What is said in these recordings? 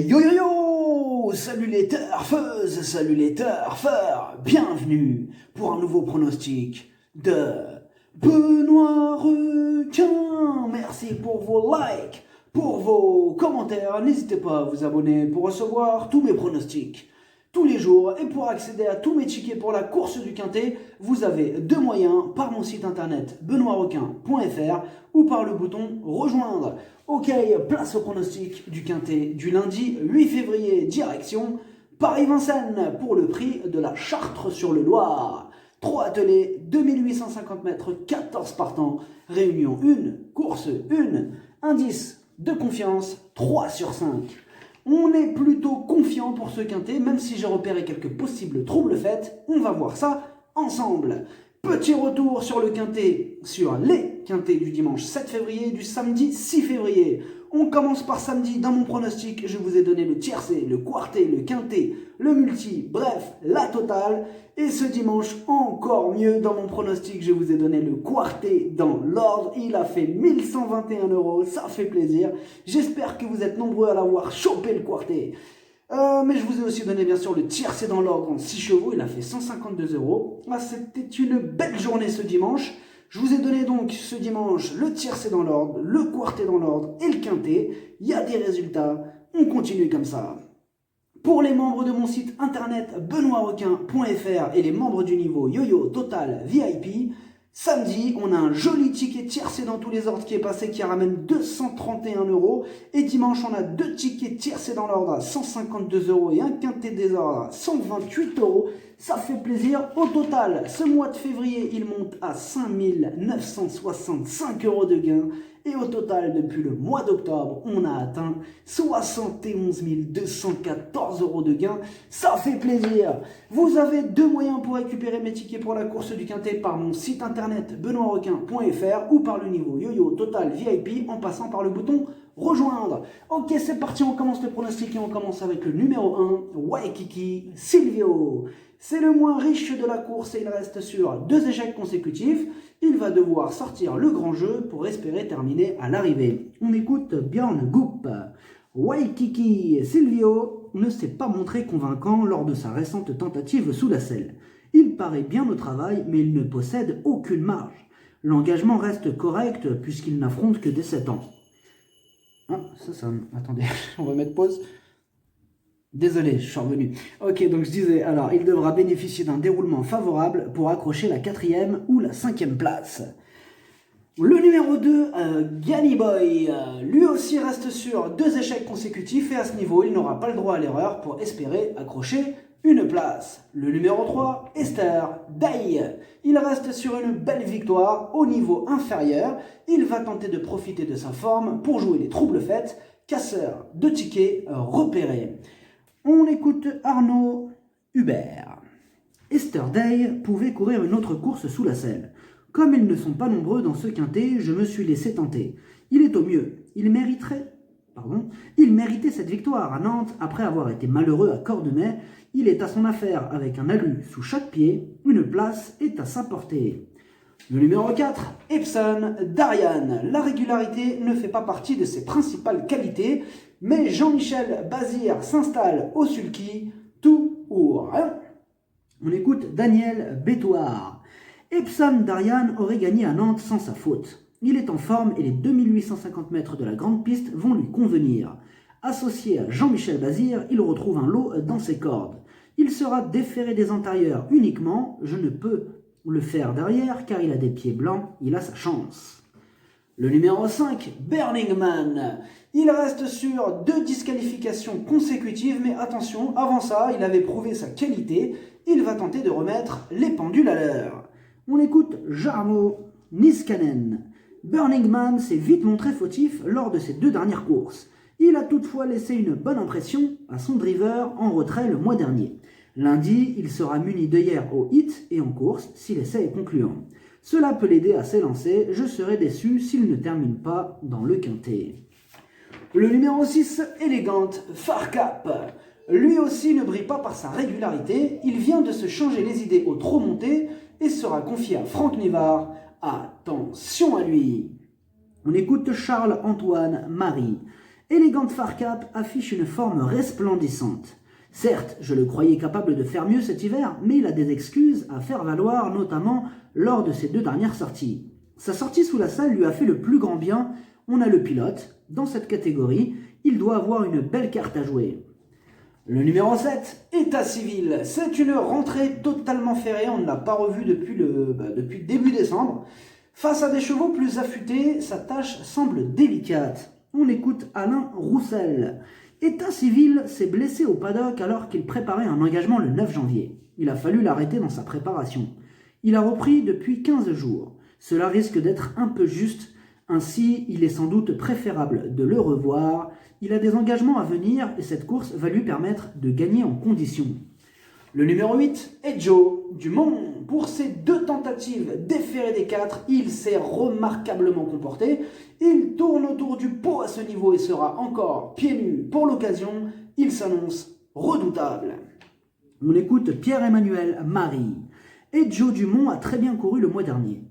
Yo yo yo! Salut les turfeuses, salut les turfeurs! Bienvenue pour un nouveau pronostic de Benoît Requin! Merci pour vos likes, pour vos commentaires. N'hésitez pas à vous abonner pour recevoir tous mes pronostics tous les jours. Et pour accéder à tous mes tickets pour la course du Quintet, vous avez deux moyens, par mon site internet benoîtrequin.fr ou par le bouton rejoindre. Ok, place au pronostic du Quintet du lundi 8 février, direction Paris-Vincennes pour le prix de la Chartre sur le Loir. 3 attelés, 2850 mètres, 14 partants, réunion 1, course 1, indice de confiance 3 sur 5. On est plutôt confiant pour ce Quintet, même si j'ai repéré quelques possibles troubles faits. On va voir ça ensemble. Petit retour sur le Quintet, sur les Quintets du dimanche 7 février et du samedi 6 février. On commence par samedi. Dans mon pronostic, je vous ai donné le tiercé, le quarté, le quintet, le multi, bref, la totale. Et ce dimanche, encore mieux, dans mon pronostic, je vous ai donné le quarté dans l'ordre. Il a fait 1121 €, ça fait plaisir. J'espère que vous êtes nombreux à l'avoir chopé le quarté. Mais je vous ai aussi donné bien sûr le tiercé dans l'ordre en 6 chevaux, il a fait 152 €. Ah, c'était une belle journée ce dimanche. Je vous ai donné donc ce dimanche le tiercé dans l'ordre, le quarté dans l'ordre et le quintet. Il y a des résultats, on continue comme ça. Pour les membres de mon site internet benoîtrequin.fr et les membres du niveau Yo-Yo Total VIP, samedi, on a un joli ticket tiercé dans tous les ordres qui est passé qui ramène 231 €. Et dimanche, on a deux tickets tiercés dans l'ordre à 152 € et un quintet des ordres à 128 €. Ça fait plaisir. Au total, ce mois de février, il monte à 5 965 € de gain. Et au total, depuis le mois d'octobre, on a atteint 71 214 € de gain. Ça fait plaisir. Vous avez deux moyens pour récupérer mes tickets pour la course du Quintet par mon site internet benoîtrequin.fr ou par le niveau Yo-Yo Total VIP en passant par le bouton rejoindre. Ok, c'est parti, on commence le pronostic et on commence avec le numéro 1, Waikiki Silvio. C'est le moins riche de la course et il reste sur 2 échecs consécutifs. Il va devoir sortir le grand jeu pour espérer terminer à l'arrivée. On écoute Björn Goop. Waikiki Silvio ne s'est pas montré convaincant lors de sa récente tentative sous la selle. Il paraît bien au travail, mais il ne possède aucune marge. L'engagement reste correct puisqu'il n'affronte que des 7 ans. Ah, attendez, on va mettre pause. Désolé, je suis revenu. Ok, donc je disais, alors, il devra bénéficier d'un déroulement favorable pour accrocher la 4e ou la 5e place. Le numéro 2, Gany Boy, lui aussi reste sur 2 échecs consécutifs et à ce niveau, il n'aura pas le droit à l'erreur pour espérer accrocher une place. Le numéro 3, Esther Day, il reste sur une belle victoire au niveau inférieur. Il va tenter de profiter de sa forme pour jouer les troubles faits, casseur de tickets repérés. On écoute Arnaud Hubert. Esther Day pouvait courir une autre course sous la selle. Comme ils ne sont pas nombreux dans ce quintet, je me suis laissé tenter. Il est au mieux. Il méritait cette victoire à Nantes après avoir été malheureux à Cordemais. Il est à son affaire avec un alu sous chaque pied. Une place est à sa portée. Le numéro 4, Epson Darian. La régularité ne fait pas partie de ses principales qualités, mais Jean-Michel Bazir s'installe au sulky, tout ou rien. On écoute Daniel Bétoir. Epson Darian aurait gagné à Nantes sans sa faute. Il est en forme et les 2850 mètres de la grande piste vont lui convenir. Associé à Jean-Michel Bazir, il retrouve un lot dans ses cordes. Il sera déféré des antérieurs uniquement. Je ne peux le faire derrière car il a des pieds blancs, il a sa chance. Le numéro 5, Burning Man. Il reste sur 2 disqualifications consécutives, mais attention, avant ça, il avait prouvé sa qualité. Il va tenter de remettre les pendules à l'heure. On écoute Jarmo Niskanen. Burning Man s'est vite montré fautif lors de ses 2 dernières courses. Il a toutefois laissé une bonne impression à son driver en retrait le mois dernier. Lundi, il sera muni d'œillères au hit et en course si l'essai est concluant. Cela peut l'aider à s'élancer, je serai déçu s'il ne termine pas dans le quintet. Le numéro 6, Élégante Farcap. Lui aussi ne brille pas par sa régularité, il vient de se changer les idées au trop monté et sera confié à Franck Nivard. Attention à lui. On écoute Charles-Antoine Marie. Elegant Farcap affiche une forme resplendissante. Certes, je le croyais capable de faire mieux cet hiver, mais il a des excuses à faire valoir, notamment lors de ses 2 dernières sorties. Sa sortie sous la salle lui a fait le plus grand bien. On a le pilote. Dans cette catégorie, il doit avoir une belle carte à jouer. Le numéro 7, état civil. C'est une rentrée totalement ferrée, on ne l'a pas revu depuis début décembre. Face à des chevaux plus affûtés, sa tâche semble délicate. On écoute Alain Roussel. État civil s'est blessé au paddock alors qu'il préparait un engagement le 9 janvier. Il a fallu l'arrêter dans sa préparation. Il a repris depuis 15 jours. Cela risque d'être un peu juste, ainsi il est sans doute préférable de le revoir. Il a des engagements à venir et cette course va lui permettre de gagner en conditions. Le numéro 8 est Joe Dumont. Pour ses 2 tentatives déférées des 4, il s'est remarquablement comporté. Il tourne autour du pot à ce niveau et sera encore pieds nus pour l'occasion. Il s'annonce redoutable. On écoute Pierre-Emmanuel Marie. Et Joe Dumont a très bien couru le mois dernier.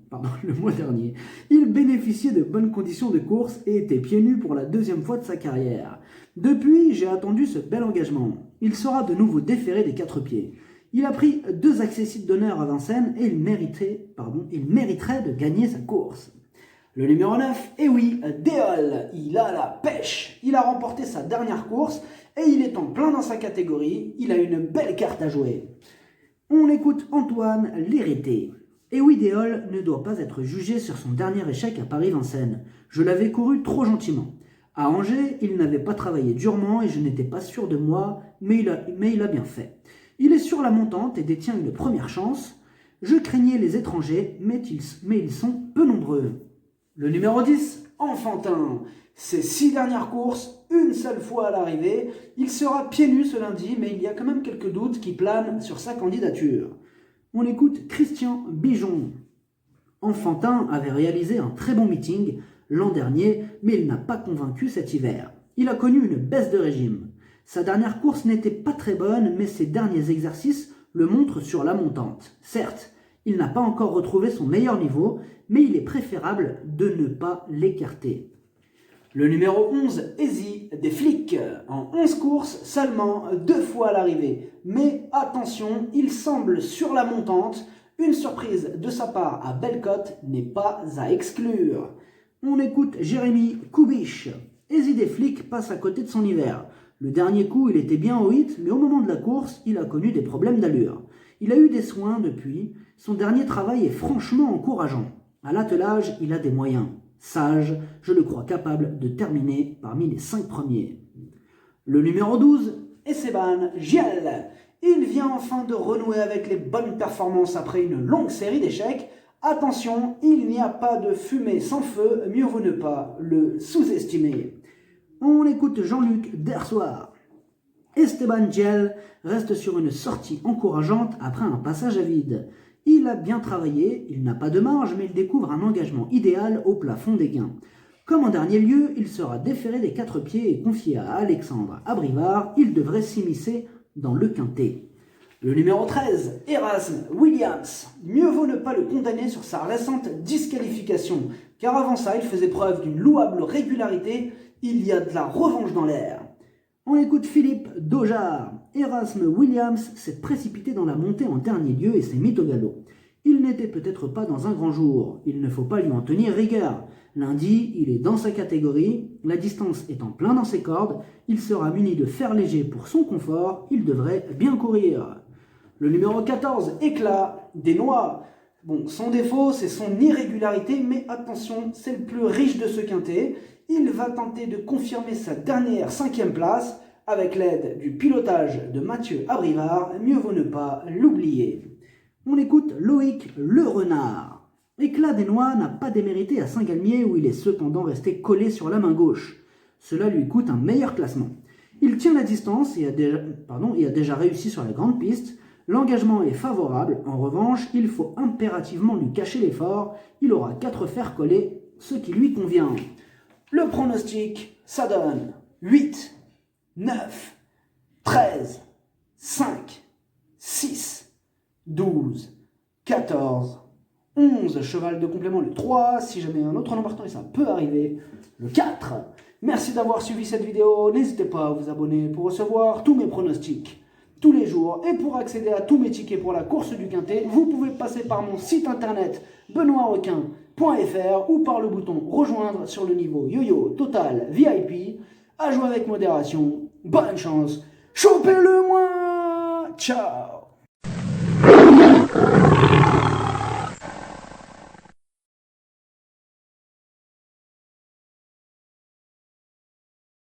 Il bénéficiait de bonnes conditions de course et était pieds nus pour la 2e fois de sa carrière. Depuis, j'ai attendu ce bel engagement. Il sera de nouveau déféré des 4 pieds. Il a pris 2 accessites d'honneur à Vincennes et il mériterait de gagner sa course. Le numéro 9, eh oui, Déol, il a la pêche. Il a remporté sa dernière course et il est en plein dans sa catégorie. Il a une belle carte à jouer. On écoute Antoine Lérité. Et oui, Déol ne doit pas être jugé sur son dernier échec à Paris-Vincennes. Je l'avais couru trop gentiment. À Angers, il n'avait pas travaillé durement et je n'étais pas sûr de moi, mais il a bien fait. Il est sur la montante et détient une première chance. Je craignais les étrangers, mais ils sont peu nombreux. Le numéro 10, Enfantin. Ses 6 dernières courses, une seule fois à l'arrivée. Il sera pieds nus ce lundi, mais il y a quand même quelques doutes qui planent sur sa candidature. On écoute Christian Bijon. Enfantin avait réalisé un très bon meeting l'an dernier, mais il n'a pas convaincu cet hiver. Il a connu une baisse de régime. Sa dernière course n'était pas très bonne, mais ses derniers exercices le montrent sur la montante. Certes, il n'a pas encore retrouvé son meilleur niveau, mais il est préférable de ne pas l'écarter. Le numéro 11, Easy des flics. En 11 courses, seulement 2 fois à l'arrivée. Mais attention, il semble sur la montante. Une surprise de sa part à Bellecote n'est pas à exclure. On écoute Jérémy Kubisch. Easy des flics passe à côté de son hiver. Le dernier coup, il était bien au hit, mais au moment de la course, il a connu des problèmes d'allure. Il a eu des soins depuis. Son dernier travail est franchement encourageant. À l'attelage, il a des moyens. Sage, je le crois capable de terminer parmi les 5 premiers. Le numéro 12, Esteban Giel. Il vient enfin de renouer avec les bonnes performances après une longue série d'échecs. Attention, il n'y a pas de fumée sans feu, mieux vaut ne pas le sous-estimer. On écoute Jean-Luc Dersoir. Esteban Giel reste sur une sortie encourageante après un passage à vide. Il a bien travaillé, il n'a pas de marge, mais il découvre un engagement idéal au plafond des gains. Comme en dernier lieu, il sera déféré des 4 pieds et confié à Alexandre Abrivard. Il devrait s'immiscer dans le quintet. Le numéro 13, Erasme Williams. Mieux vaut ne pas le condamner sur sa récente disqualification, car avant ça, il faisait preuve d'une louable régularité. Il y a de la revanche dans l'air. On écoute Philippe Daujar. Erasme Williams s'est précipité dans la montée en dernier lieu et s'est mis au galop. Il n'était peut-être pas dans un grand jour. Il ne faut pas lui en tenir rigueur. Lundi, il est dans sa catégorie. La distance étant plein dans ses cordes, il sera muni de fer léger pour son confort. Il devrait bien courir. Le numéro 14, Éclat des Noix. Bon, son défaut, c'est son irrégularité, mais attention, c'est le plus riche de ce quintet. Il va tenter de confirmer sa dernière 5e place avec l'aide du pilotage de Mathieu Abrivard. Mieux vaut ne pas l'oublier. On écoute Loïc Le Renard. Éclat des Noix n'a pas démérité à Saint-Galmier où il est cependant resté collé sur la main gauche. Cela lui coûte un meilleur classement. Il tient la distance et a déjà réussi sur la grande piste. L'engagement est favorable. En revanche, il faut impérativement lui cacher l'effort. Il aura 4 fers collés, ce qui lui convient. Le pronostic, ça donne 8, 9, 13, 5, 6, 12, 14, 11, cheval de complément le 3, si jamais un autre nombre partant et ça peut arriver, le 4, Merci d'avoir suivi cette vidéo. N'hésitez pas à vous abonner pour recevoir tous mes pronostics tous les jours. Et pour accéder à tous mes tickets pour la course du Quintet, vous pouvez passer par mon site internet benoîtrequin.fr ou par le bouton rejoindre sur le niveau yo-yo total VIP. À jouer avec modération. Bonne chance. Chopez-le moi. Ciao.